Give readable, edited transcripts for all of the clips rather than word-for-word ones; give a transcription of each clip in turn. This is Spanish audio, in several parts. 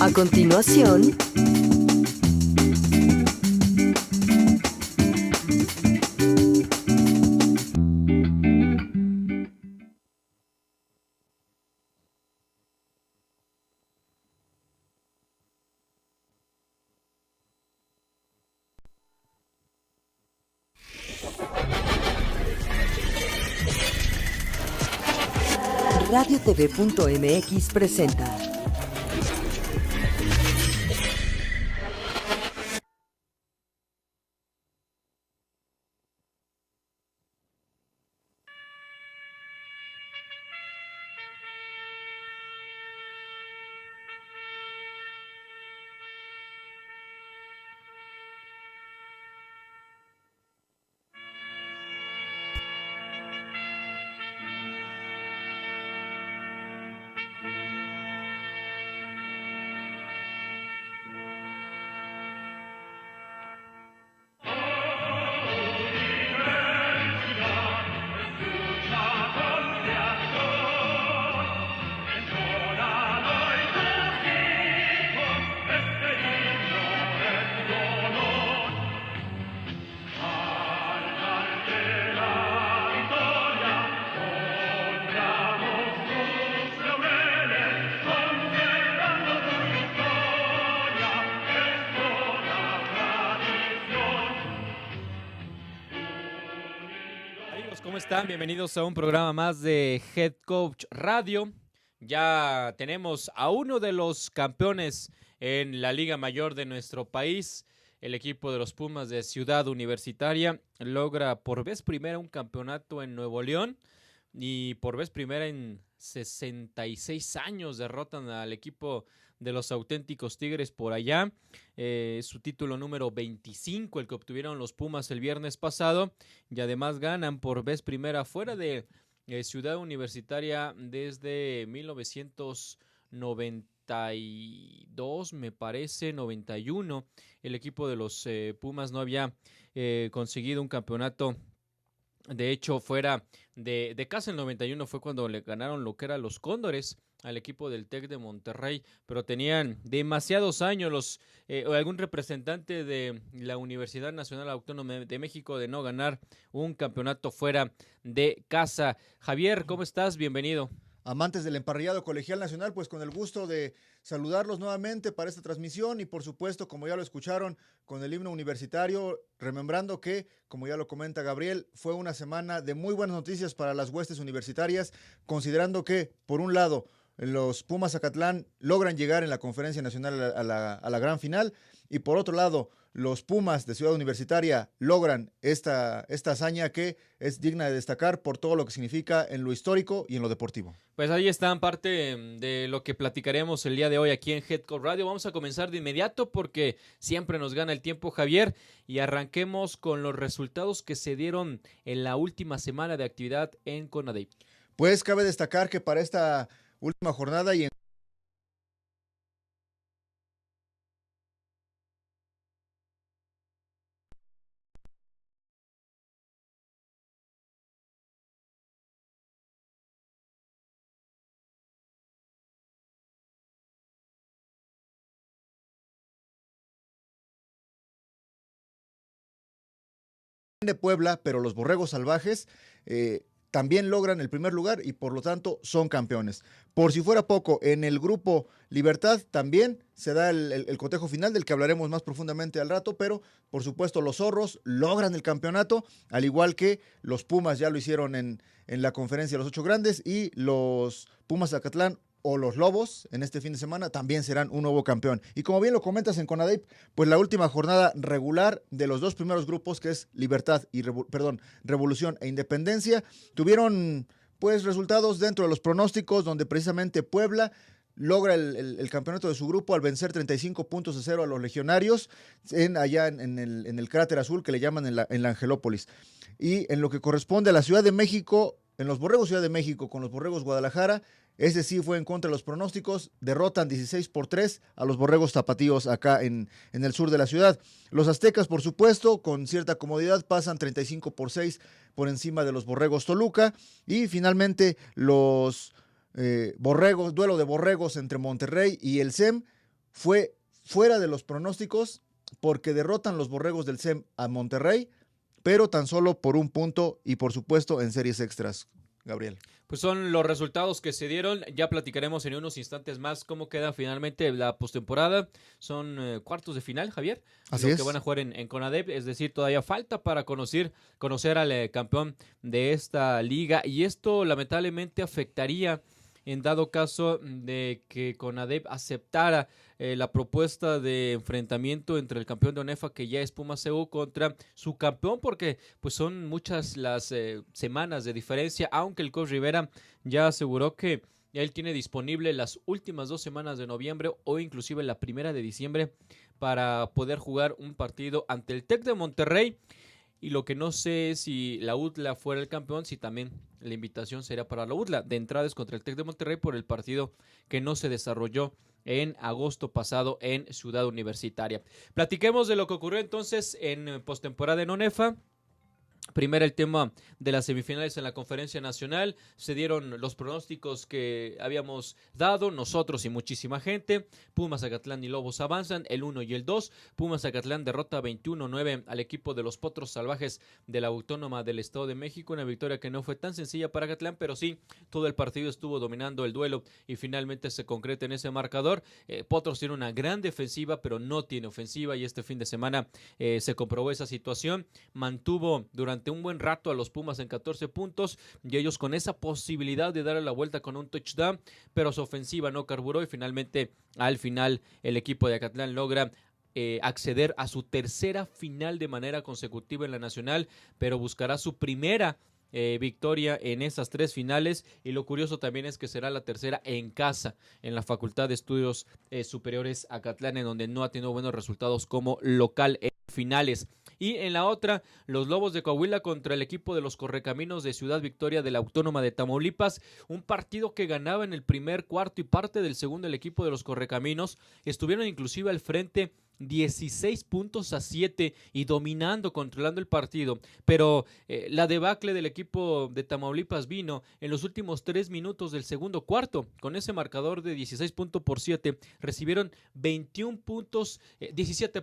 A continuación, RadioTV.mx presenta ¿Cómo están? Bienvenidos a un programa más de Head Coach Radio. Ya tenemos a uno de los campeones en la Liga Mayor de nuestro país. El equipo de los Pumas de Ciudad Universitaria logra por vez primera un campeonato en Nuevo León y por vez primera en 66 años derrotan al equipo de los auténticos Tigres por allá. Su título número 25, el que obtuvieron los Pumas el viernes pasado, y además ganan por vez primera fuera de Ciudad Universitaria desde 1992, me parece, 91. El equipo de los Pumas no había conseguido un campeonato. De hecho, fuera de casa, el 91 fue cuando le ganaron lo que eran los Cóndores al equipo del TEC de Monterrey, pero tenían demasiados años algún representante de la Universidad Nacional Autónoma de México de no ganar un campeonato fuera de casa. Javier, ¿cómo estás? Bienvenido. Amantes del emparrillado colegial nacional, pues con el gusto de saludarlos nuevamente para esta transmisión y por supuesto, como ya lo escucharon, con el himno universitario, remembrando que, como ya lo comenta Gabriel, fue una semana de muy buenas noticias para las huestes universitarias, considerando que, por un lado, los Pumas Zacatlán logran llegar en la conferencia nacional a la gran final y por otro lado, los Pumas de Ciudad Universitaria logran esta hazaña que es digna de destacar por todo lo que significa en lo histórico y en lo deportivo. Pues ahí están parte de lo que platicaremos el día de hoy aquí en Head Coach Radio. Vamos a comenzar de inmediato porque siempre nos gana el tiempo, Javier, y arranquemos con los resultados que se dieron en la última semana de actividad en CONADEIP. Pues cabe destacar que para esta última jornada y en de Puebla, pero los Borregos Salvajes también logran el primer lugar y por lo tanto son campeones. Por si fuera poco, en el grupo Libertad también se da el cotejo final del que hablaremos más profundamente al rato, pero por supuesto los Zorros logran el campeonato, al igual que los Pumas ya lo hicieron en la conferencia de los 8 grandes y los Pumas Zacatlán o los Lobos en este fin de semana también serán un nuevo campeón. Y como bien lo comentas en CONADEIP, pues la última jornada regular de los dos primeros grupos, que es Libertad y Revolución e Independencia, tuvieron pues resultados dentro de los pronósticos, donde precisamente Puebla logra el campeonato de su grupo al vencer 35-0 a los Legionarios allá en el Cráter Azul, que le llaman en la Angelópolis. Y en lo que corresponde a la Ciudad de México, en los Borregos Ciudad de México con los Borregos Guadalajara, ese sí fue en contra de los pronósticos, derrotan 16-3 a los Borregos Tapatíos acá en el sur de la ciudad. Los Aztecas, por supuesto, con cierta comodidad pasan 35-6 por encima de los Borregos Toluca y finalmente los Borregos, duelo de Borregos entre Monterrey y el SEM, fue fuera de los pronósticos porque derrotan los Borregos del CEM a Monterrey, pero tan solo por un punto y por supuesto en series extras, Gabriel. Pues son los resultados que se dieron. Ya platicaremos en unos instantes más cómo queda finalmente la postemporada. Son cuartos de final, Javier. Así lo es. que van a jugar en CONADEP. Es decir, todavía falta para conocer al campeón de esta liga. Y esto lamentablemente afectaría en dado caso de que CONADEP aceptara la propuesta de enfrentamiento entre el campeón de ONEFA, que ya es Pumas CU, contra su campeón, porque pues son muchas las semanas de diferencia, aunque el coach Rivera ya aseguró que él tiene disponible las últimas 2 semanas de noviembre o inclusive la 1 de diciembre para poder jugar un partido ante el TEC de Monterrey. Y lo que no sé es si la UDLA fuera el campeón, si también la invitación sería para la UDLA. De entrada es contra el TEC de Monterrey por el partido que no se desarrolló en agosto pasado en Ciudad Universitaria. Platiquemos de lo que ocurrió entonces en postemporada en ONEFA. Primero el tema de las semifinales en la Conferencia Nacional. Se dieron los pronósticos que habíamos dado nosotros y muchísima gente. Pumas, Zacatlán y Lobos avanzan el 1 y el 2. Pumas, Zacatlán derrota 21-9 al equipo de los Potros Salvajes de la Autónoma del Estado de México. Una victoria que no fue tan sencilla para Zacatlán, pero sí, todo el partido estuvo dominando el duelo y finalmente se concreta en ese marcador. Potros tiene una gran defensiva, pero no tiene ofensiva, y este fin de semana se comprobó esa situación. Mantuvo durante un buen rato a los Pumas en 14 puntos y ellos con esa posibilidad de darle la vuelta con un touchdown, pero su ofensiva no carburó y finalmente al final el equipo de Zacatlán logra acceder a su tercera final de manera consecutiva en la nacional, pero buscará su primera victoria en esas 3 finales, y lo curioso también es que será la tercera en casa en la Facultad de Estudios Superiores Zacatlán, en donde no ha tenido buenos resultados como local en finales. Y en la otra, los Lobos de Coahuila contra el equipo de los Correcaminos de Ciudad Victoria de la Autónoma de Tamaulipas, un partido que ganaba en el primer cuarto y parte del segundo el equipo de los Correcaminos. Estuvieron inclusive al frente 16-7 y dominando, controlando el partido, pero la debacle del equipo de Tamaulipas vino en los últimos 3 minutos del segundo cuarto. Con ese marcador de 16-7 recibieron 17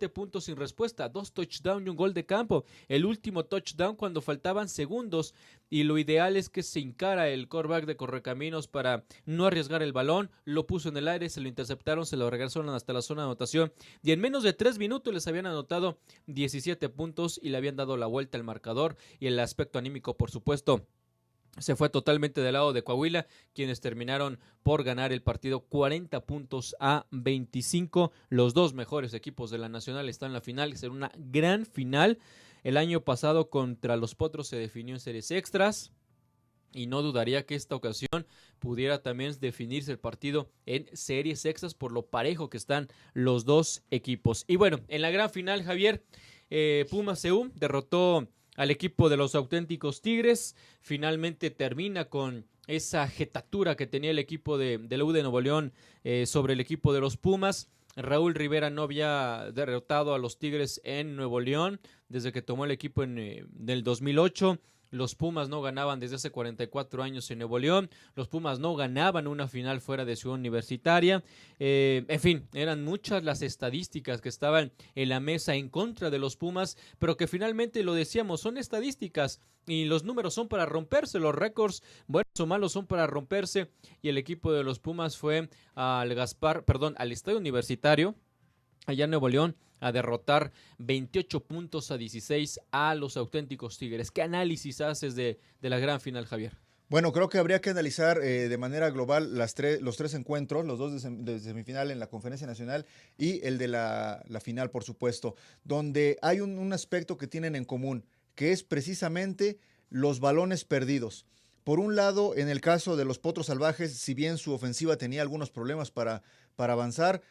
puntos sin respuesta, 2 touchdowns y un gol de campo. El último touchdown cuando faltaban segundos, y lo ideal es que se encara el quarterback de Correcaminos para no arriesgar el balón. Lo puso en el aire, se lo interceptaron, se lo regresaron hasta la zona de anotación, y en menos de 3 minutos les habían anotado 17 puntos y le habían dado la vuelta al marcador. Y el aspecto anímico, por supuesto, se fue totalmente del lado de Coahuila, quienes terminaron por ganar el partido 40-25. Los 2 mejores equipos de la nacional están en la final. Será una gran final. El año pasado contra los Potros se definió en series extras, y no dudaría que esta ocasión pudiera también definirse el partido en series extras por lo parejo que están los 2 equipos. Y bueno, en la gran final, Javier, Pumas CU derrotó al equipo de los auténticos Tigres. Finalmente termina con esa jetatura que tenía el equipo de la U de Nuevo León sobre el equipo de los Pumas. Raúl Rivera no había derrotado a los Tigres en Nuevo León desde que tomó el equipo del 2008. Los Pumas no ganaban desde hace 44 años en Nuevo León. Los Pumas no ganaban una final fuera de Ciudad Universitaria. En fin, eran muchas las estadísticas que estaban en la mesa en contra de los Pumas, pero que finalmente, lo decíamos, son estadísticas y los números son para romperse. Los récords, buenos o malos, son para romperse, y el equipo de los Pumas fue al Estadio Universitario, allá en Nuevo León, a derrotar 28-16 a los auténticos Tigres. ¿Qué análisis haces de la gran final, Javier? Bueno, creo que habría que analizar de manera global los 3 encuentros, los 2 de semifinal en la Conferencia Nacional y el de la final, por supuesto, donde hay un aspecto que tienen en común, que es precisamente los balones perdidos. Por un lado, en el caso de los Potros Salvajes, si bien su ofensiva tenía algunos problemas para avanzar,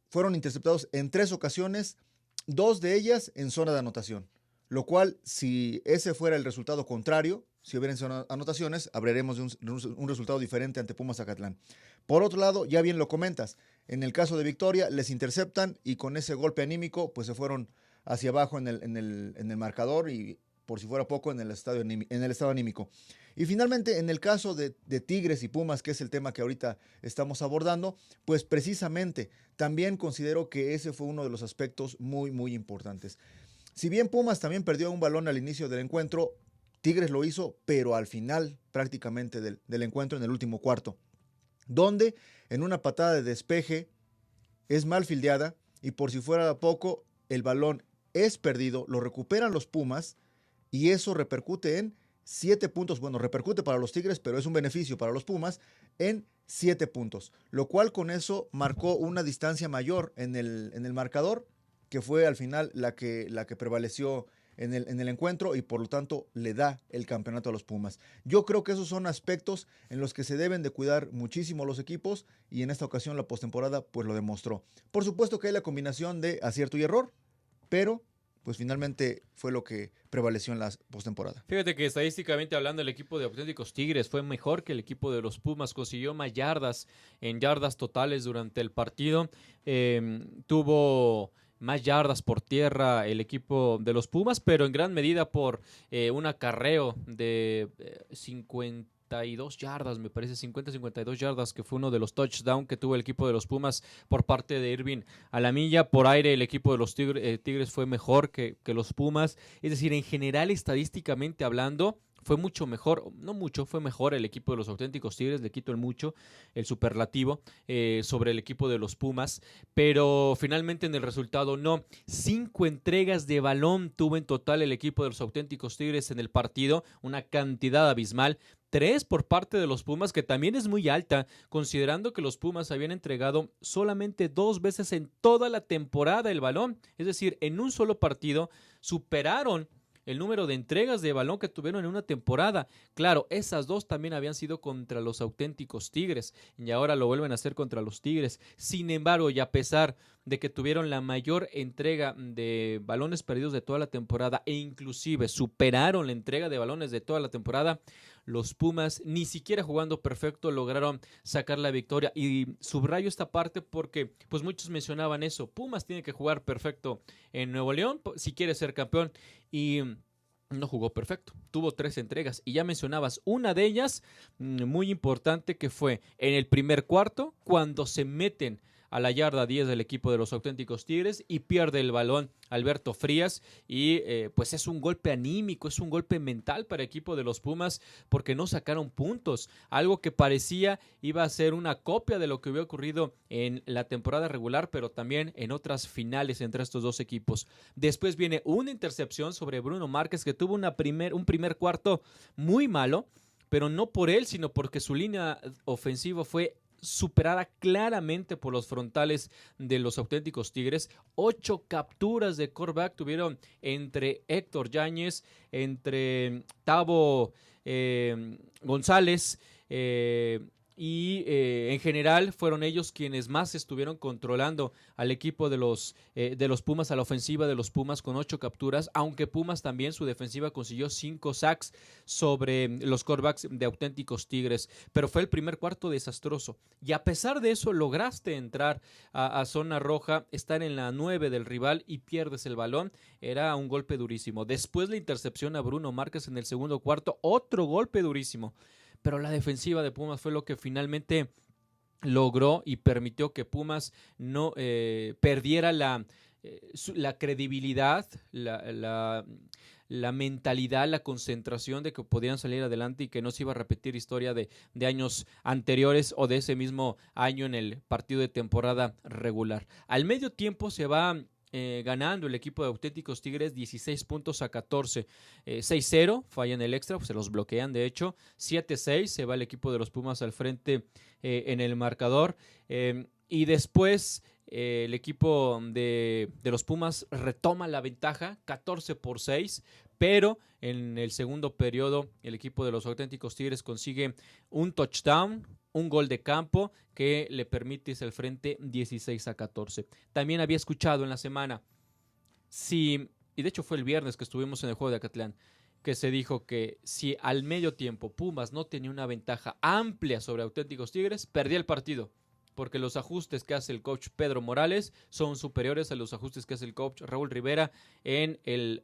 fueron interceptados en 3 ocasiones, 2 de ellas en zona de anotación, lo cual, si ese fuera el resultado contrario, si hubieran sido anotaciones, hablaremos de un resultado diferente ante Pumas Zacatlán. Por otro lado, ya bien lo comentas, en el caso de Victoria les interceptan y con ese golpe anímico pues se fueron hacia abajo en el marcador, y por si fuera poco, en el estado anímico. Y finalmente, en el caso de Tigres y Pumas, que es el tema que ahorita estamos abordando, pues precisamente también considero que ese fue uno de los aspectos muy, muy importantes. Si bien Pumas también perdió un balón al inicio del encuentro, Tigres lo hizo, pero al final prácticamente del encuentro, en el último cuarto, donde en una patada de despeje es mal fildeada y por si fuera poco, el balón es perdido, lo recuperan los Pumas y eso repercute en 7 puntos. Bueno, repercute para los Tigres, pero es un beneficio para los Pumas en 7 puntos, lo cual con eso marcó una distancia mayor en el marcador, que fue al final la que prevaleció en el encuentro y por lo tanto le da el campeonato a los Pumas. Yo creo que esos son aspectos en los que se deben de cuidar muchísimo los equipos y en esta ocasión la postemporada pues lo demostró. Por supuesto que hay la combinación de acierto y error, pero pues finalmente fue lo que prevaleció en la postemporada. Fíjate que estadísticamente hablando, el equipo de Auténticos Tigres fue mejor que el equipo de los Pumas, consiguió más yardas en yardas totales durante el partido, tuvo más yardas por tierra el equipo de los Pumas, pero en gran medida por un acarreo de 52 yardas, me parece 50-52 yardas, que fue uno de los touchdowns que tuvo el equipo de los Pumas por parte de Irving Alamilla. Por aire el equipo de los Tigres fue mejor que los Pumas, es decir, en general estadísticamente hablando, fue mucho mejor, no mucho, fue mejor el equipo de los Auténticos Tigres, le quito el mucho, el superlativo, sobre el equipo de los Pumas, pero finalmente en el resultado no. 5 entregas de balón tuvo en total el equipo de los Auténticos Tigres en el partido, una cantidad abismal. 3 por parte de los Pumas, que también es muy alta, considerando que los Pumas habían entregado solamente 2 veces en toda la temporada el balón, es decir, en un solo partido superaron el número de entregas de balón que tuvieron en una temporada. Claro, esas 2 también habían sido contra los Auténticos Tigres y ahora lo vuelven a hacer contra los Tigres. Sin embargo, y a pesar de que tuvieron la mayor entrega de balones perdidos de toda la temporada e inclusive superaron la entrega de balones de toda la temporada, los Pumas, ni siquiera jugando perfecto, lograron sacar la victoria. Y subrayo esta parte porque pues muchos mencionaban eso. Pumas tiene que jugar perfecto en Nuevo León si quiere ser campeón. Y no jugó perfecto. Tuvo 3 entregas. Y ya mencionabas una de ellas, muy importante, que fue en el primer cuarto, cuando se meten a la yarda 10 del equipo de los Auténticos Tigres y pierde el balón Alberto Frías y pues es un golpe anímico, es un golpe mental para el equipo de los Pumas porque no sacaron puntos, algo que parecía iba a ser una copia de lo que había ocurrido en la temporada regular, pero también en otras finales entre estos dos equipos. Después viene una intercepción sobre Bruno Márquez, que tuvo un primer cuarto muy malo, pero no por él, sino porque su línea ofensiva fue superada claramente por los frontales de los Auténticos Tigres. 8 capturas de quarterback tuvieron entre Héctor Yáñez, entre Tavo González, en general fueron ellos quienes más estuvieron controlando al equipo de los Pumas, a la ofensiva de los Pumas, con 8 capturas, aunque Pumas también su defensiva consiguió 5 sacks sobre los quarterbacks de Auténticos Tigres, pero fue el primer cuarto desastroso y a pesar de eso lograste entrar a zona roja, estar en la 9 del rival y pierdes el balón. Era un golpe durísimo. Después la intercepción a Bruno Márquez en el segundo cuarto, otro golpe durísimo. Pero la defensiva de Pumas fue lo que finalmente logró y permitió que Pumas no perdiera la credibilidad, la mentalidad, la concentración de que podían salir adelante y que no se iba a repetir historia de años anteriores o de ese mismo año en el partido de temporada regular. Al medio tiempo se va ganando el equipo de Auténticos Tigres 16-14, 6-0, fallan el extra, pues se los bloquean de hecho, 7-6, se va el equipo de los Pumas al frente en el marcador, y después el equipo de los Pumas retoma la ventaja, 14-6, pero en el segundo periodo el equipo de los Auténticos Tigres consigue un touchdown, un gol de campo que le permite irse al frente 16-14. También había escuchado en la semana, y de hecho fue el viernes que estuvimos en el juego de Acatlán, que se dijo que si al medio tiempo Pumas no tenía una ventaja amplia sobre Auténticos Tigres, perdía el partido, porque los ajustes que hace el coach Pedro Morales son superiores a los ajustes que hace el coach Raúl Rivera en el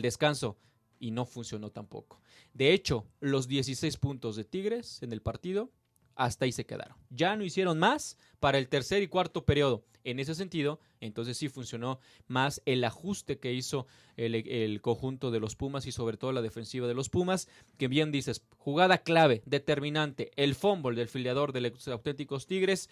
descanso. y no funcionó tampoco. De hecho, los 16 puntos de Tigres en el partido, hasta ahí se quedaron. Ya no hicieron más para el tercer y cuarto periodo. En ese sentido, entonces sí funcionó más el ajuste que hizo el conjunto de los Pumas y sobre todo la defensiva de los Pumas, que bien dices, jugada clave, determinante, el fumble del filiador de los auténticos Tigres,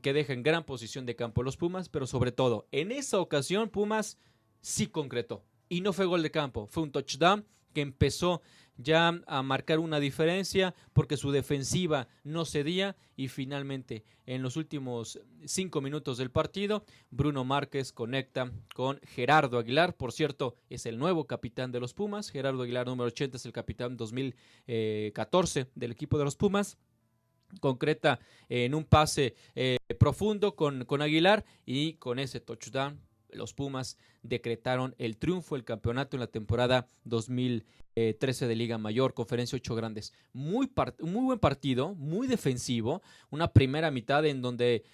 que deja en gran posición de campo los Pumas, pero sobre todo, en esa ocasión Pumas sí concretó. Y no fue gol de campo, fue un touchdown que empezó ya a marcar una diferencia porque su defensiva no cedía y finalmente en los últimos 5 minutos del partido Bruno Márquez conecta con Gerardo Aguilar, por cierto es el nuevo capitán de los Pumas, Gerardo Aguilar número 80 es el capitán 2014 del equipo de los Pumas, concreta en un pase profundo con Aguilar y con ese touchdown los Pumas decretaron el triunfo, el campeonato en la temporada 2013 de Liga Mayor, Conferencia 8 Grandes. Muy buen partido, muy defensivo, una primera mitad en donde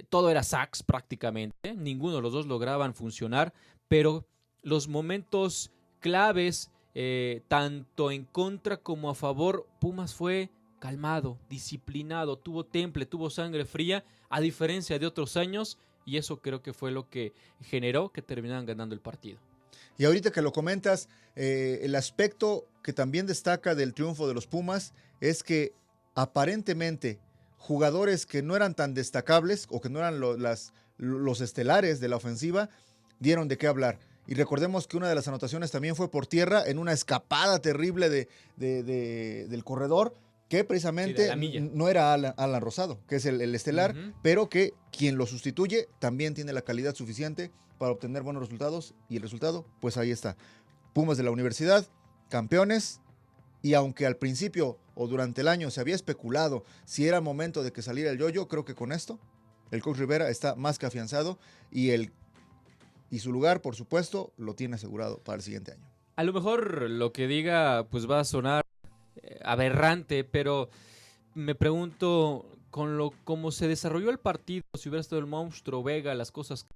todo era sacks prácticamente, ninguno de los dos lograban funcionar, pero los momentos claves, tanto en contra como a favor, Pumas fue calmado, disciplinado, tuvo temple, tuvo sangre fría, a diferencia de otros años, y eso creo que fue lo que generó que terminaran ganando el partido. Y ahorita que lo comentas, el aspecto que también destaca del triunfo de los Pumas es que aparentemente jugadores que no eran tan destacables o que no eran los estelares de la ofensiva dieron de qué hablar. Y recordemos que una de las anotaciones también fue por tierra en una escapada terrible del corredor, que precisamente no era Alan Rosado, que es el estelar, pero que quien lo sustituye también tiene la calidad suficiente para obtener buenos resultados, y el resultado, pues ahí está. Pumas de la Universidad, campeones, y aunque al principio o durante el año se había especulado si era momento de que saliera el yo-yo, creo que con esto el coach Rivera está más que afianzado y su lugar, por supuesto, lo tiene asegurado para el siguiente año. A lo mejor lo que diga pues va a sonar aberrante, pero me pregunto cómo se desarrolló el partido, si hubiera estado el Monstruo Vega, las cosas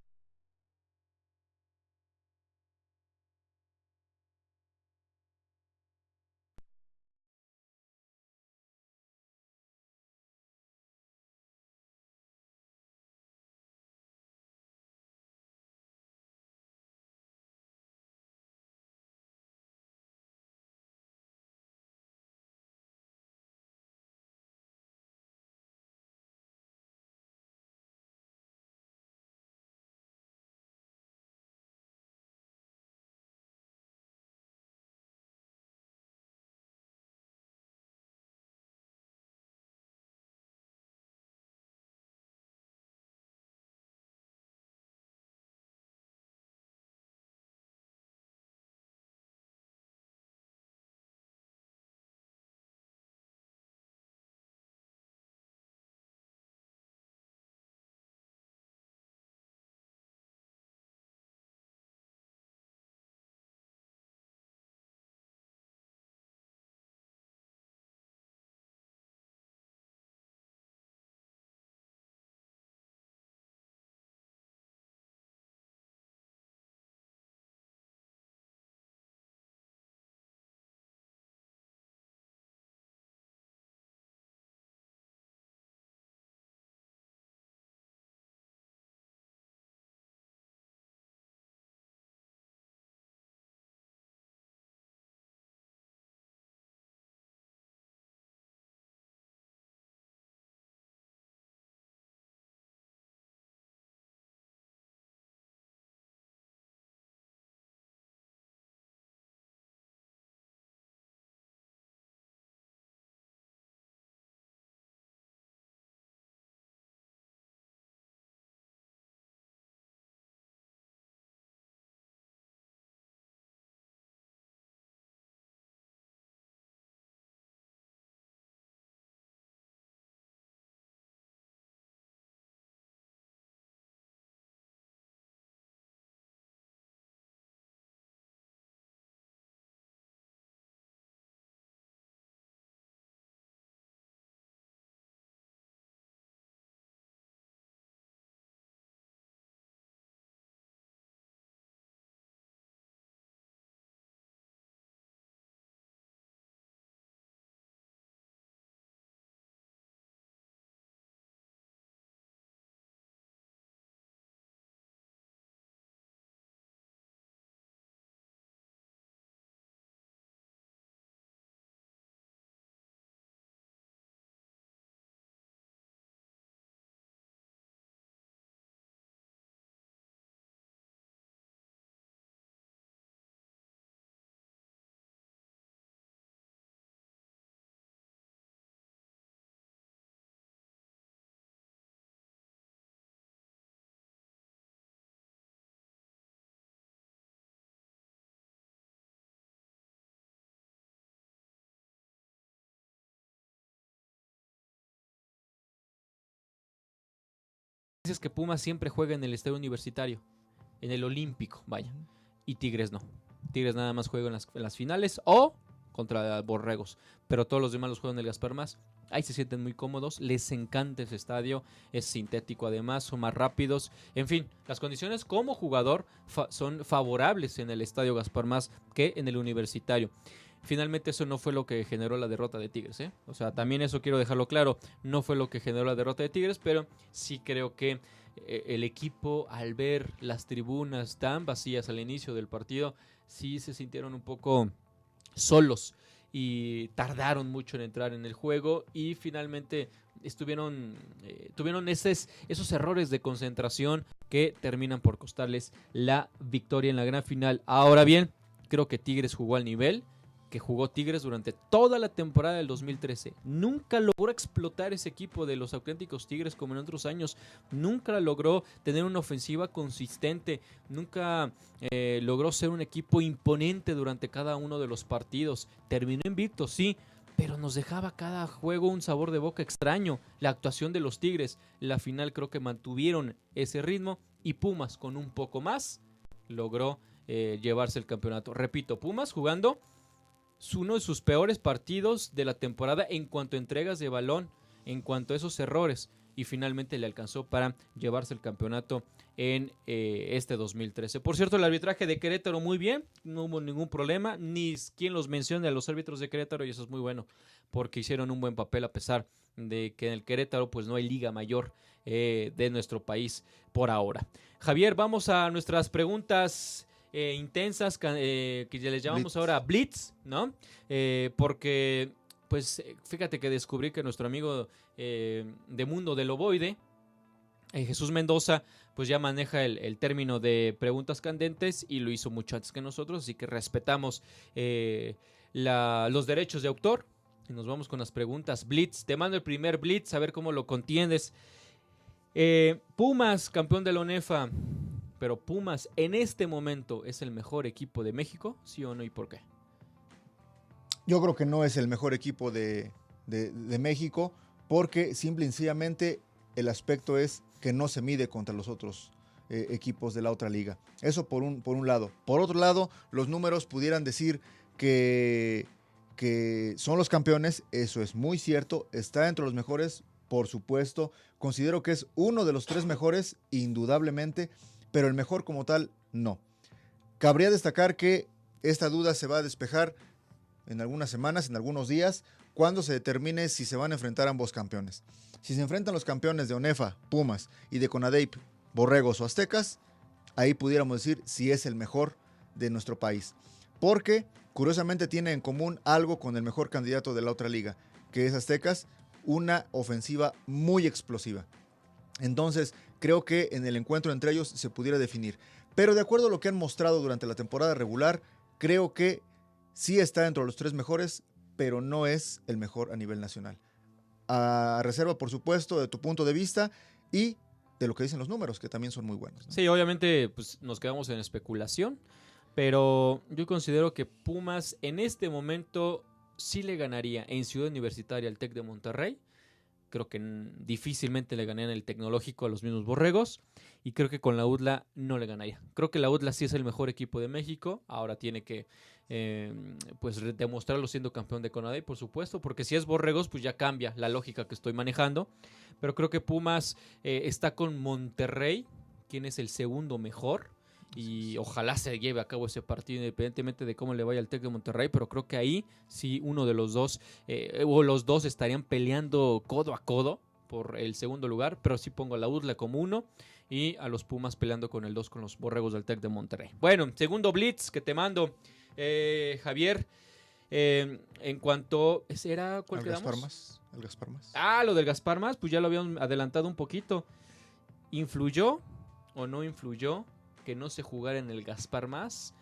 es que Pumas siempre juega en el estadio universitario, en el olímpico, vaya, y Tigres no. Tigres nada más juega en las finales o contra Borregos, pero todos los demás los juegan en el Gaspar Más. Ahí se sienten muy cómodos, les encanta ese estadio, es sintético además, son más rápidos. En fin, las condiciones como jugador son favorables en el estadio Gaspar Más que en el universitario. Finalmente eso no fue lo que generó la derrota de Tigres, ¿eh? O sea, también eso quiero dejarlo claro, no fue lo que generó la derrota de Tigres, pero sí creo que el equipo, al ver las tribunas tan vacías al inicio del partido, sí se sintieron un poco solos y tardaron mucho en entrar en el juego y finalmente tuvieron esos errores de concentración que terminan por costarles la victoria en la gran final. Ahora bien, creo que Tigres jugó al nivel que jugó Tigres durante toda la temporada del 2013. Nunca logró explotar ese equipo de los auténticos Tigres como en otros años. Nunca logró tener una ofensiva consistente. Nunca logró ser un equipo imponente durante cada uno de los partidos. Terminó invicto, sí, pero nos dejaba cada juego un sabor de boca extraño. La actuación de los Tigres, la final creo que mantuvieron ese ritmo y Pumas con un poco más logró llevarse el campeonato. Repito, Pumas jugando uno de sus peores partidos de la temporada en cuanto a entregas de balón, en cuanto a esos errores, y finalmente le alcanzó para llevarse el campeonato en este 2013. Por cierto, el arbitraje de Querétaro muy bien, no hubo ningún problema, ni quien los mencione a los árbitros de Querétaro, y eso es muy bueno, porque hicieron un buen papel a pesar de que en el Querétaro pues no hay liga mayor de nuestro país por ahora. Javier, vamos a nuestras preguntas intensas, que ya les llamamos Blitz. Ahora Blitz, ¿no? Porque, pues, fíjate que descubrí que nuestro amigo de Mundo del Ovoide, Jesús Mendoza, pues ya maneja el término de preguntas candentes y lo hizo mucho antes que nosotros, así que respetamos los derechos de autor y nos vamos con las preguntas Blitz. Te mando el primer Blitz, a ver cómo lo contiendes. Pumas, campeón de la ONEFA. Pero Pumas en este momento es el mejor equipo de México, ¿sí o no? ¿Y por qué? Yo creo que no es el mejor equipo de México porque simple y sencillamente el aspecto es que no se mide contra los otros equipos de la otra liga. Eso por un lado. Por otro lado, los números pudieran decir que son los campeones. Eso es muy cierto. Está entre los mejores, por supuesto. Considero que es uno de los 3 mejores, indudablemente, pero el mejor como tal, no. Cabría destacar que esta duda se va a despejar en algunas semanas, en algunos días, cuando se determine si se van a enfrentar ambos campeones. Si se enfrentan los campeones de ONEFA, Pumas, y de CONADEIP, Borregos o Aztecas, ahí pudiéramos decir si es el mejor de nuestro país. Porque, curiosamente, tiene en común algo con el mejor candidato de la otra liga, que es Aztecas, una ofensiva muy explosiva. Entonces, creo que en el encuentro entre ellos se pudiera definir. Pero de acuerdo a lo que han mostrado durante la temporada regular, creo que sí está dentro de los 3 mejores, pero no es el mejor a nivel nacional. A reserva, por supuesto, de tu punto de vista y de lo que dicen los números, que también son muy buenos, ¿no? Sí, obviamente pues, nos quedamos en especulación, pero yo considero que Pumas en este momento sí le ganaría en Ciudad Universitaria al TEC de Monterrey. Creo que difícilmente le ganarían el Tecnológico a los mismos Borregos. Y creo que con la UDLA no le ganaría. Creo que la UDLA sí es el mejor equipo de México. Ahora tiene que pues demostrarlo siendo campeón de CONADEIP, por supuesto. Porque si es Borregos, pues ya cambia la lógica que estoy manejando. Pero creo que Pumas está con Monterrey, quien es el segundo mejor. Y ojalá se lleve a cabo ese partido independientemente de cómo le vaya al TEC de Monterrey, pero creo que ahí sí uno de los dos o los dos estarían peleando codo a codo por el segundo lugar, pero sí pongo a la UDLA como 1 y a los Pumas peleando con el 2 con los Borregos del TEC de Monterrey. Bueno, segundo Blitz que te mando, Javier, en cuanto... ¿Era cuál quedamos? El Gaspar Más. Ah, lo del Gaspar Más, pues ya lo habían adelantado un poquito. ¿Influyó o no influyó que no se jugara en el Gaspar Más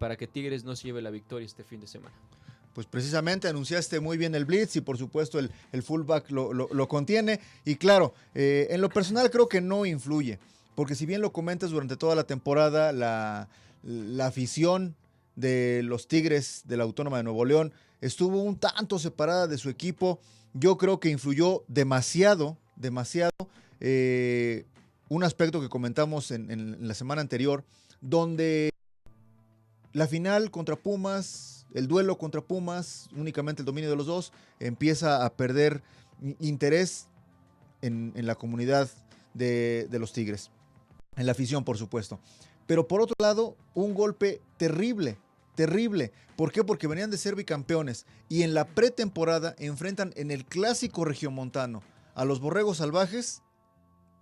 para que Tigres no se lleve la victoria este fin de semana? Pues precisamente anunciaste muy bien el Blitz y por supuesto el fullback lo contiene. Y claro, en lo personal creo que no influye, porque si bien lo comentas durante toda la temporada, la afición de los Tigres de la Autónoma de Nuevo León estuvo un tanto separada de su equipo. Yo creo que influyó demasiado, un aspecto que comentamos en la semana anterior, donde la final contra Pumas, el duelo contra Pumas, únicamente el dominio de los dos, empieza a perder interés en la comunidad de los Tigres, en la afición, por supuesto. Pero por otro lado, un golpe terrible. ¿Por qué? Porque venían de ser bicampeones y en la pretemporada enfrentan en el clásico regiomontano a los Borregos Salvajes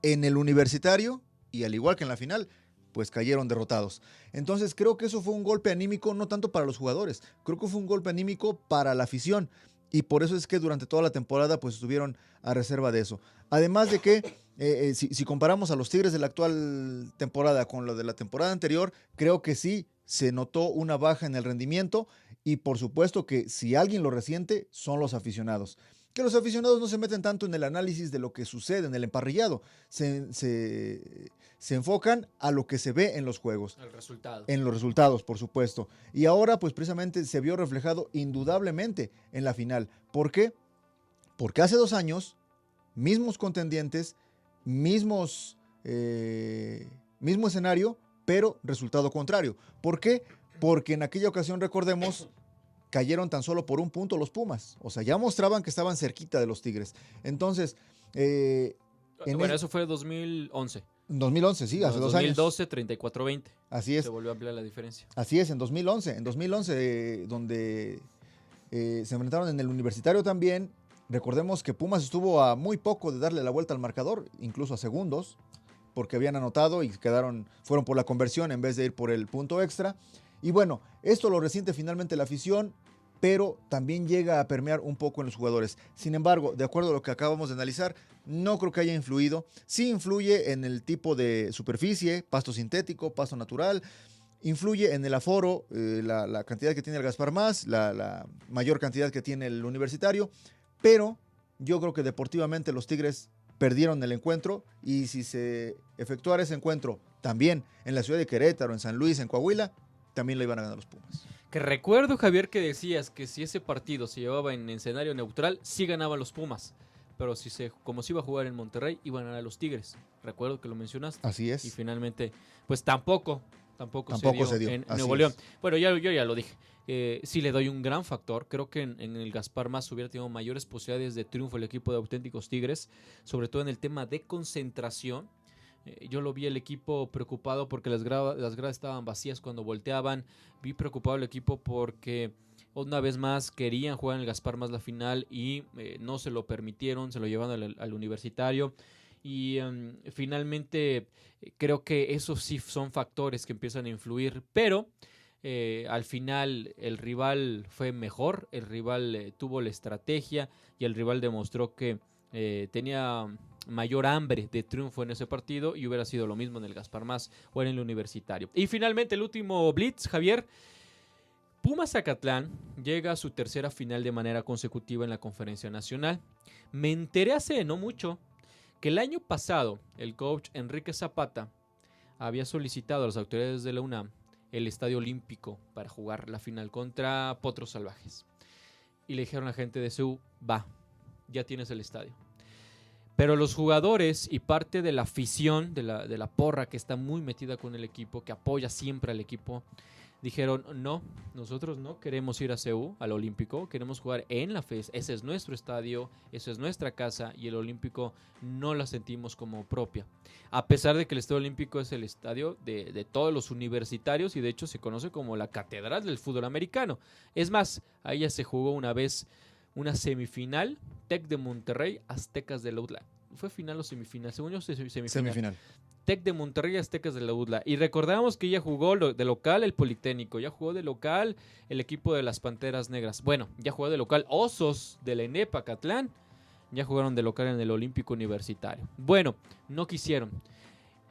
en el Universitario y al igual que en la final, pues cayeron derrotados. Entonces creo que eso fue un golpe anímico no tanto para los jugadores, creo que fue un golpe anímico para la afición y por eso es que durante toda la temporada pues estuvieron a reserva de eso. Además de que si comparamos a los Tigres de la actual temporada con lo de la temporada anterior, creo que sí se notó una baja en el rendimiento y por supuesto que si alguien lo resiente son los aficionados. Que los aficionados no se meten tanto en el análisis de lo que sucede en el emparrillado, se enfocan a lo que se ve en los juegos. El resultado. En los resultados, por supuesto. Y ahora pues precisamente se vio reflejado indudablemente en la final. ¿Por qué? Porque hace 2 años, mismos contendientes, mismo escenario, pero resultado contrario. ¿Por qué? Porque en aquella ocasión, recordemos, cayeron tan solo por 1 punto los Pumas. O sea, ya mostraban que estaban cerquita de los Tigres. Entonces, bueno, eso fue 2011. 2011, sí, hace 2 años. 2012, 34-20. Así es. Se volvió a ampliar la diferencia. Así es, en 2011. En 2011, donde se enfrentaron en el Universitario también. Recordemos que Pumas estuvo a muy poco de darle la vuelta al marcador, incluso a segundos, porque habían anotado y fueron por la conversión en vez de ir por el punto extra. Y bueno, esto lo resiente finalmente la afición, pero también llega a permear un poco en los jugadores. Sin embargo, de acuerdo a lo que acabamos de analizar, no creo que haya influido. Sí influye en el tipo de superficie, pasto sintético, pasto natural. Influye en el aforo, la cantidad que tiene el Gaspar Más, la mayor cantidad que tiene el Universitario. Pero yo creo que deportivamente los Tigres perdieron el encuentro y si se efectuara ese encuentro también en la ciudad de Querétaro, en San Luis, en Coahuila, también le iban a ganar los Pumas. Que recuerdo, Javier, que decías que si ese partido se llevaba en escenario neutral, sí ganaban los Pumas. Pero como se iba a jugar en Monterrey, iban a ganar los Tigres. Recuerdo que lo mencionaste. Así es. Y finalmente, pues tampoco se dio en Nuevo León. Bueno, yo ya lo dije. Sí le doy un gran factor. Creo que en el Gaspar Más hubiera tenido mayores posibilidades de triunfo el equipo de auténticos Tigres, sobre todo en el tema de concentración. Yo lo vi el equipo preocupado porque las gradas estaban vacías cuando volteaban. Vi preocupado el equipo porque una vez más querían jugar en el Gaspar Más la final y no se lo permitieron, se lo llevaron al Universitario. Y finalmente creo que esos sí son factores que empiezan a influir, pero al final el rival fue mejor, el rival tuvo la estrategia y el rival demostró que tenía mayor hambre de triunfo en ese partido y hubiera sido lo mismo en el Gaspar Más o en el Universitario. Y finalmente el último blitz, Javier. Pumas Zacatlán llega a su tercera final de manera consecutiva en la Conferencia Nacional. Me enteré hace no mucho que el año pasado el coach Enrique Zapata había solicitado a las autoridades de la UNAM el Estadio Olímpico para jugar la final contra Potros Salvajes. Y le dijeron a la gente de CU, va, ya tienes el estadio. Pero los jugadores y parte de la afición, de la porra que está muy metida con el equipo, que apoya siempre al equipo, dijeron, no, nosotros no queremos ir a CU, al Olímpico, queremos jugar en la FES, ese es nuestro estadio, esa es nuestra casa y el Olímpico no la sentimos como propia. A pesar de que el Estadio Olímpico es el estadio de todos los universitarios y de hecho se conoce como la catedral del fútbol americano. Es más, ahí ya se jugó una vez una semifinal, Tec de Monterrey, Aztecas de la UDLA. ¿Fue final o semifinal? Según yo, semifinal. Tec de Monterrey, Aztecas de la UDLA. Y recordamos que ya jugó de local el Politécnico, ya jugó de local el equipo de las Panteras Negras. Bueno, ya jugó de local Osos de la ENEP Acatlán, ya jugaron de local en el Olímpico Universitario. Bueno, no quisieron.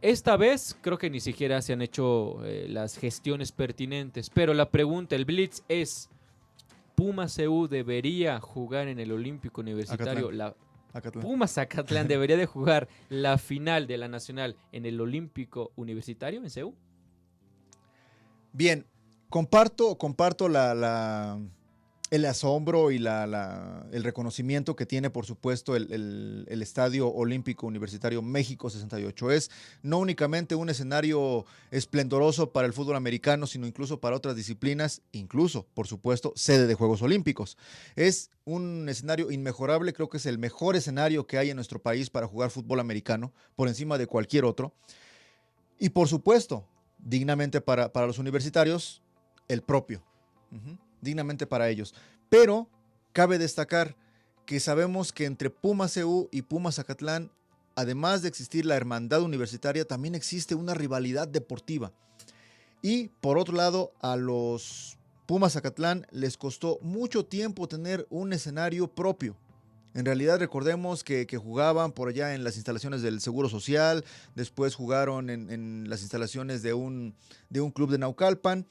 Esta vez creo que ni siquiera se han hecho las gestiones pertinentes, pero la pregunta, el blitz es, ¿Pumas CU debería jugar en el Olímpico Universitario? Pumas Zacatlán debería de jugar la final de la Nacional en el Olímpico Universitario en CU. Bien, comparto la el asombro y el reconocimiento que tiene, por supuesto, el Estadio Olímpico Universitario México 68. Es no únicamente un escenario esplendoroso para el fútbol americano, sino incluso para otras disciplinas, incluso, por supuesto, sede de Juegos Olímpicos. Es un escenario inmejorable, creo que es el mejor escenario que hay en nuestro país para jugar fútbol americano, por encima de cualquier otro. Y, por supuesto, dignamente para los universitarios, el propio. Dignamente para ellos. Pero cabe destacar que sabemos que entre Pumas CU y Pumas Zacatlán, además de existir la hermandad universitaria, también existe una rivalidad deportiva. Y por otro lado, a los Pumas Zacatlán les costó mucho tiempo tener un escenario propio. En realidad recordemos que jugaban por allá en las instalaciones del Seguro Social, después jugaron en las instalaciones de un club de Naucalpan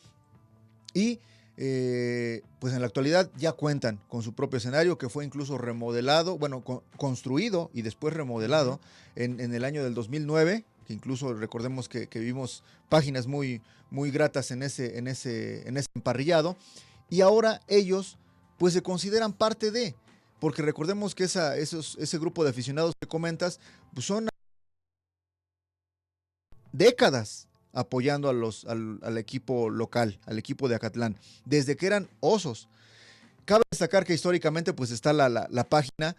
y pues en la actualidad ya cuentan con su propio escenario que fue incluso remodelado, bueno, construido y después remodelado en el año del 2009, que incluso recordemos que vimos páginas muy, muy gratas en ese emparrillado, y ahora ellos pues se consideran parte de, porque recordemos que ese grupo de aficionados que comentas pues son décadas apoyando al equipo local, al equipo de Acatlán, desde que eran Osos. Cabe destacar que históricamente pues está la página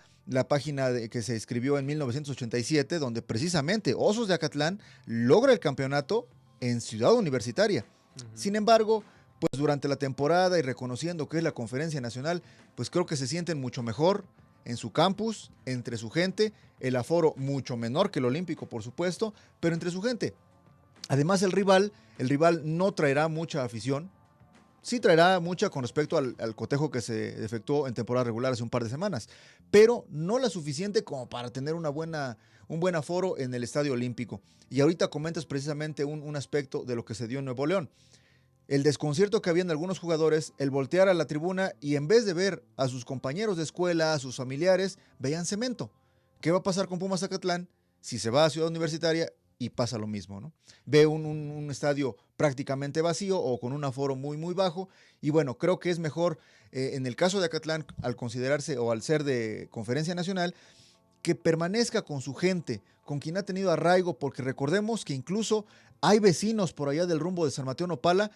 que se escribió en 1987, donde precisamente Osos de Acatlán logra el campeonato en Ciudad Universitaria. Sin embargo, pues durante la temporada y reconociendo que es la Conferencia Nacional, pues creo que se sienten mucho mejor en su campus, entre su gente, el aforo mucho menor que el Olímpico, por supuesto, pero entre su gente. Además, el rival no traerá mucha afición. Sí traerá mucha con respecto al cotejo que se efectuó en temporada regular hace un par de semanas, pero no la suficiente como para tener un buen aforo en el Estadio Olímpico. Y ahorita comentas precisamente un aspecto de lo que se dio en Nuevo León. El desconcierto que había en algunos jugadores, el voltear a la tribuna y en vez de ver a sus compañeros de escuela, a sus familiares, veían cemento. ¿Qué va a pasar con Pumas Zacatlán si se va a Ciudad Universitaria y pasa lo mismo, ¿no? Ve un estadio prácticamente vacío o con un aforo muy, muy bajo. Y bueno, creo que es mejor, en el caso de Acatlán, al considerarse o al ser de Conferencia Nacional, que permanezca con su gente, con quien ha tenido arraigo, porque recordemos que incluso hay vecinos por allá del rumbo de San Mateo Nopala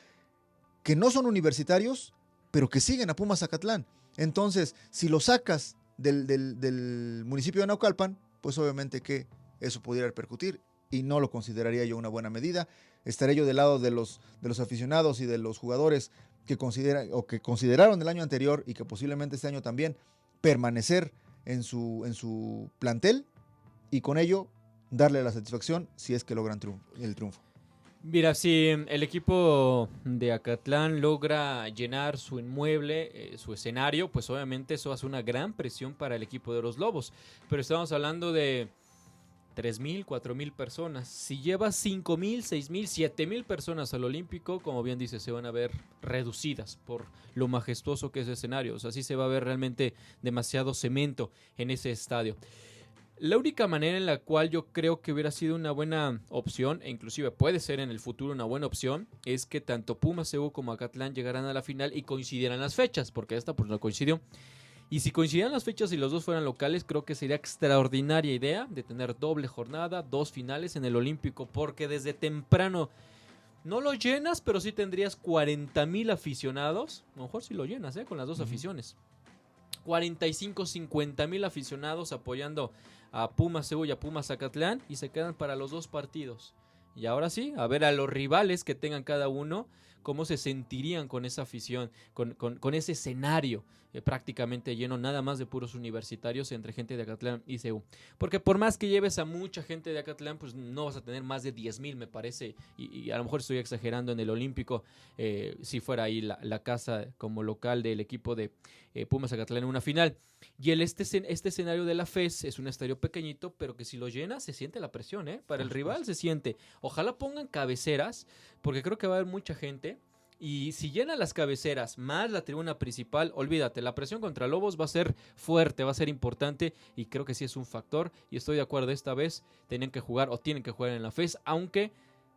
que no son universitarios, pero que siguen a Pumas Zacatlán. Entonces, si lo sacas del municipio de Naucalpan, pues obviamente que eso pudiera repercutir y no lo consideraría yo una buena medida. Estaré yo del lado de los aficionados y de los jugadores que consideraron el año anterior y que posiblemente este año también permanecer en su plantel y con ello darle la satisfacción si es que logran el triunfo. Mira, si el equipo de Acatlán logra llenar su inmueble, su escenario, pues obviamente eso hace una gran presión para el equipo de los Lobos. Pero estamos hablando de 3,000, 4,000 personas. Si llevas 5,000, 6,000, 7,000 personas al Olímpico, como bien dice, se van a ver reducidas por lo majestuoso que es el escenario. O sea, sí se va a ver realmente demasiado cemento en ese estadio. La única manera en la cual yo creo que hubiera sido una buena opción, e inclusive puede ser en el futuro una buena opción, es que tanto Pumas CU como Acatlán llegaran a la final y coincidieran las fechas, porque esta pues no coincidió. Y si coincidieran las fechas y los dos fueran locales, creo que sería extraordinaria idea de tener doble jornada, 2 finales en el Olímpico, porque desde temprano no lo llenas, pero sí tendrías 40,000 aficionados. A lo mejor sí lo llenas, con las dos aficiones. 45, 50,000 aficionados apoyando a Pumas CU y a Pumas Zacatlán y se quedan para los dos partidos. Y ahora sí, a ver a los rivales que tengan cada uno, cómo se sentirían con esa afición, con ese escenario prácticamente lleno, nada más de puros universitarios entre gente de Acatlán y CU. Porque por más que lleves a mucha gente de Acatlán, pues no vas a tener más de 10,000, me parece, y a lo mejor estoy exagerando en el Olímpico, si fuera ahí la casa como local del equipo de Pumas Acatlán en una final. Y este escenario de la FES es un estadio pequeñito, pero que si lo llena se siente la presión, para el rival se siente. Ojalá pongan cabeceras, porque creo que va a haber mucha gente. Y si llenan las cabeceras más la tribuna principal, olvídate, la presión contra Lobos va a ser fuerte, va a ser importante y creo que sí es un factor. Y estoy de acuerdo, esta vez tienen que jugar en la FES, aunque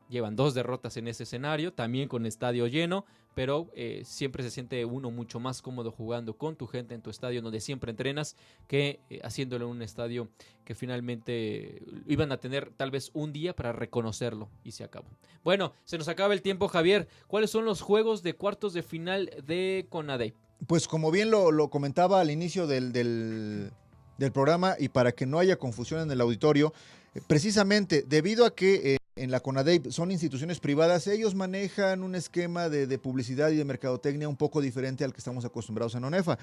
llevan 2 derrotas en ese escenario, también con estadio lleno, pero siempre se siente uno mucho más cómodo jugando con tu gente en tu estadio donde siempre entrenas que haciéndolo en un estadio que finalmente iban a tener tal vez un día para reconocerlo y se acabó. Bueno, se nos acaba el tiempo, Javier. ¿Cuáles son los juegos de cuartos de final de CONADE? Pues como bien lo comentaba al inicio del programa y para que no haya confusión en el auditorio, precisamente debido a que en la CONADEIP son instituciones privadas, ellos manejan un esquema de publicidad y de mercadotecnia un poco diferente al que estamos acostumbrados en ONEFA.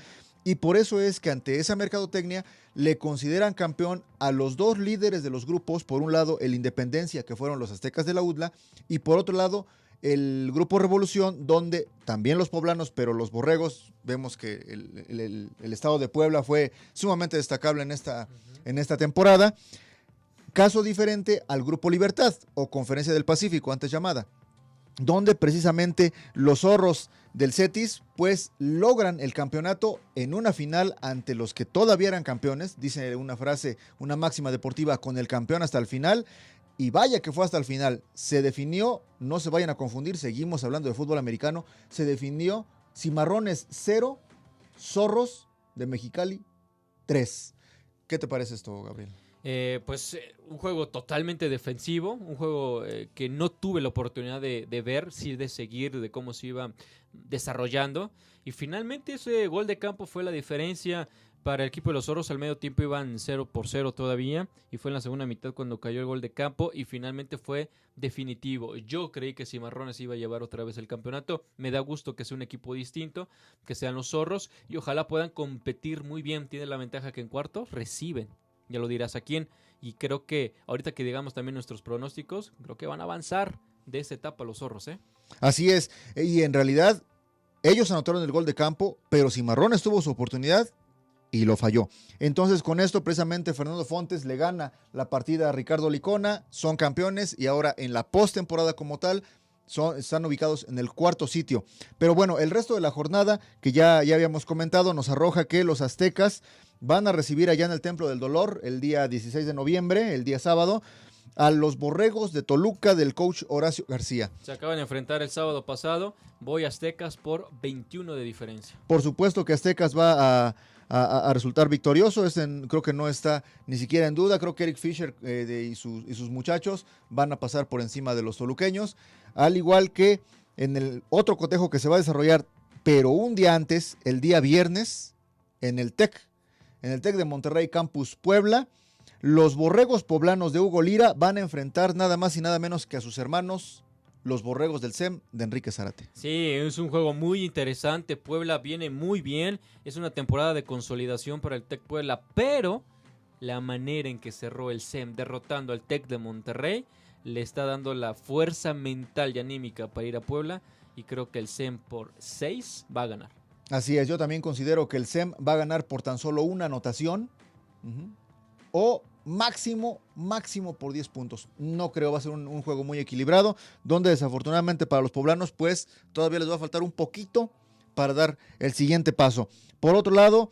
Y por eso es que ante esa mercadotecnia le consideran campeón a los 2 líderes de los grupos, por un lado el Independencia, que fueron los aztecas de la UDLA, y por otro lado el Grupo Revolución, donde también los poblanos, pero los borregos, vemos que el estado de Puebla fue sumamente destacable en esta temporada. Caso diferente al Grupo Libertad o Conferencia del Pacífico, antes llamada, donde precisamente los zorros del Cetis pues logran el campeonato en una final ante los que todavía eran campeones, dice una frase, una máxima deportiva, con el campeón hasta el final, y vaya que fue hasta el final. Se definió, no se vayan a confundir, seguimos hablando de fútbol americano, se definió Cimarrones 0, Zorros de Mexicali 3. ¿Qué te parece esto, Gabriel? Un juego totalmente defensivo, un juego que no tuve la oportunidad de ver, sí de seguir, de cómo se iba desarrollando, y finalmente ese gol de campo fue la diferencia para el equipo de los Zorros. Al medio tiempo iban 0-0 todavía, y fue en la segunda mitad cuando cayó el gol de campo, y finalmente fue definitivo. Yo creí que Cimarrones iba a llevar otra vez el campeonato. Me da gusto que sea un equipo distinto, que sean los Zorros, y ojalá puedan competir muy bien. Tiene la ventaja que en cuartos reciben, ya lo dirás a quién, y creo que ahorita que digamos también nuestros pronósticos, creo que van a avanzar de esa etapa los Zorros, ¿eh? Así es, y en realidad ellos anotaron el gol de campo, pero Cimarrones tuvo su oportunidad y lo falló. Entonces con esto precisamente Fernando Fontes le gana la partida a Ricardo Licona, son campeones y ahora en la postemporada como tal están ubicados en el 4º sitio. Pero bueno, el resto de la jornada que ya habíamos comentado nos arroja que los aztecas van a recibir allá en el Templo del Dolor el día 16 de noviembre, el día sábado, a los Borregos de Toluca del coach Horacio García. Se acaban de enfrentar el sábado pasado, voy Aztecas por 21 de diferencia. Por supuesto que Aztecas va a resultar victorioso, creo que no está ni siquiera en duda. Creo que Eric Fisher y sus muchachos van a pasar por encima de los toluqueños, al igual que en el otro cotejo que se va a desarrollar, pero un día antes, el día viernes, en el TEC de Monterrey Campus Puebla. Los Borregos poblanos de Hugo Lira van a enfrentar nada más y nada menos que a sus hermanos, los Borregos del SEM de Enrique Zárate. Sí, es un juego muy interesante. Puebla viene muy bien. Es una temporada de consolidación para el TEC Puebla, pero la manera en que cerró el SEM derrotando al TEC de Monterrey le está dando la fuerza mental y anímica para ir a Puebla, y creo que el SEM por 6 va a ganar. Así es, yo también considero que el SEM va a ganar por tan solo una anotación, o máximo por 10 puntos. No creo, va a ser un juego muy equilibrado, donde desafortunadamente para los poblanos pues todavía les va a faltar un poquito para dar el siguiente paso. Por otro lado,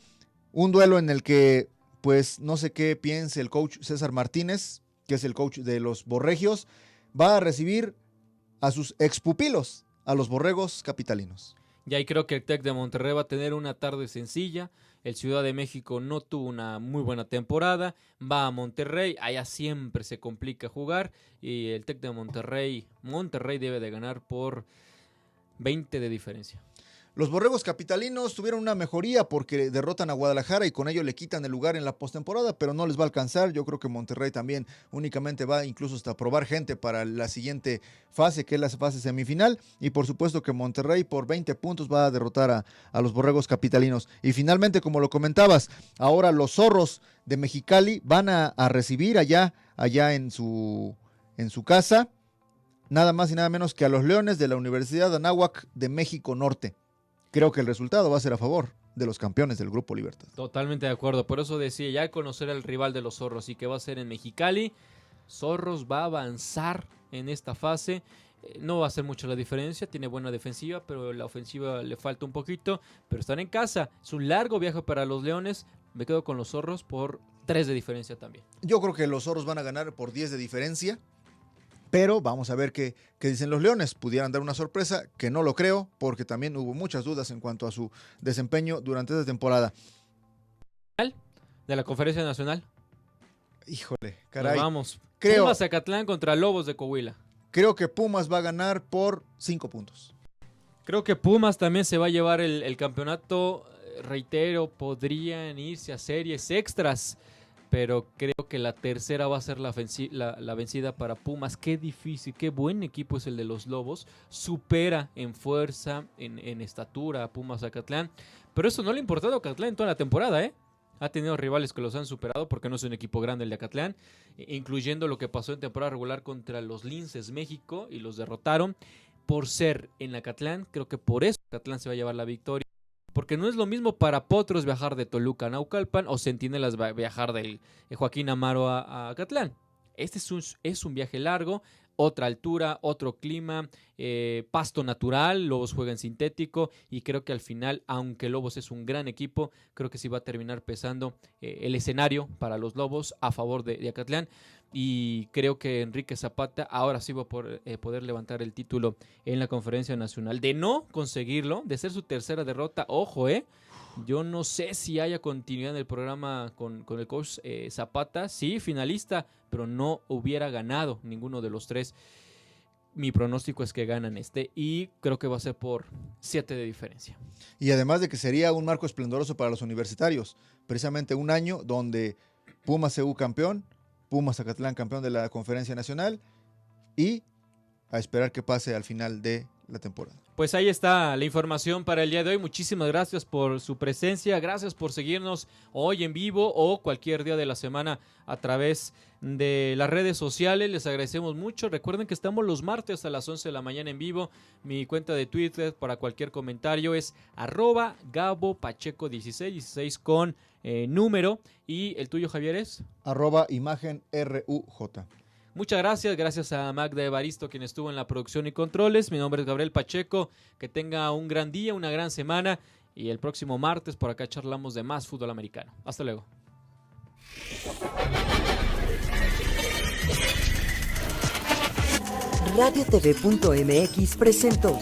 un duelo en el que pues no sé qué piense el coach César Martínez, que es el coach de los Borregios, va a recibir a sus expupilos, a los Borregos capitalinos. Y ahí creo que el TEC de Monterrey va a tener una tarde sencilla. El Ciudad de México no tuvo una muy buena temporada. Va a Monterrey, allá siempre se complica jugar. Y el TEC de Monterrey debe de ganar por 20 de diferencia. Los Borregos capitalinos tuvieron una mejoría porque derrotan a Guadalajara y con ello le quitan el lugar en la postemporada, pero no les va a alcanzar. Yo creo que Monterrey también únicamente va incluso hasta probar gente para la siguiente fase, que es la fase semifinal, y por supuesto que Monterrey por 20 puntos va a derrotar a los Borregos capitalinos. Y finalmente, como lo comentabas, ahora los Zorros de Mexicali van a recibir allá en su casa, nada más y nada menos que a los Leones de la Universidad Anáhuac de México Norte. Creo que el resultado va a ser a favor de los campeones del Grupo Libertad. Totalmente de acuerdo, por eso decía, ya conocer al rival de los Zorros y que va a ser en Mexicali. Zorros va a avanzar en esta fase, no va a hacer mucho la diferencia, tiene buena defensiva, pero la ofensiva le falta un poquito, pero están en casa, es un largo viaje para los Leones. Me quedo con los Zorros por 3 de diferencia también. Yo creo que los Zorros van a ganar por 10 de diferencia, Pero vamos a ver qué dicen los Leones. Pudieran dar una sorpresa, que no lo creo, porque también hubo muchas dudas en cuanto a su desempeño durante esta temporada. De la Conferencia Nacional. Híjole, Nos caray. vamos. Creo, Pumas Zacatlán contra Lobos de Coahuila. creo que Pumas va a ganar por 5 puntos. Creo que Pumas también se va a llevar el campeonato. Reitero, podrían irse a series extras, pero creo que la tercera va a ser la vencida para Pumas. Qué difícil, qué buen equipo es el de los Lobos. Supera en fuerza, en estatura a Pumas Zacatlán. Pero eso no le ha importado a Acatlán en toda la temporada, ¿eh? Ha tenido rivales que los han superado porque no es un equipo grande el de Acatlán, incluyendo lo que pasó en temporada regular contra los Linces México y los derrotaron. Por ser en Acatlán, creo que por eso Acatlán se va a llevar la victoria. Porque no es lo mismo para Potros viajar de Toluca a Naucalpan o Centinelas viajar del Joaquín Amaro a Acatlán. Este es un viaje largo, otra altura, otro clima, pasto natural, Lobos juega en sintético y creo que al final, aunque Lobos es un gran equipo, creo que sí va a terminar pesando el escenario para los Lobos a favor de Acatlán. Y creo que Enrique Zapata ahora sí va a poder levantar el título en la Conferencia Nacional. De no conseguirlo, de ser su tercera derrota, ojo, yo no sé si haya continuidad en el programa con el coach Zapata. Sí, finalista, pero no hubiera ganado ninguno de los tres. Mi pronóstico es que ganan y creo que va a ser por 7 de diferencia. Y además de que sería un marco esplendoroso para los universitarios. Precisamente un año donde Pumas CU campeón, Pumas Zacatlán campeón de la Conferencia Nacional y a esperar que pase al final de la temporada. Pues ahí está la información para el día de hoy. Muchísimas gracias por su presencia, gracias por seguirnos hoy en vivo o cualquier día de la semana a través de las redes sociales. Les agradecemos mucho. Recuerden que estamos los martes a las 11 de la mañana en vivo. Mi cuenta de Twitter para cualquier comentario es @GaboPacheco16 con número. Y el tuyo, Javier, es @imagenRUJ. Muchas gracias a Magda Evaristo, quien estuvo en la producción y controles. Mi nombre es Gabriel Pacheco. Que tenga un gran día, una gran semana. Y el próximo martes por acá charlamos de más fútbol americano. Hasta luego. RadioTV.mx presentó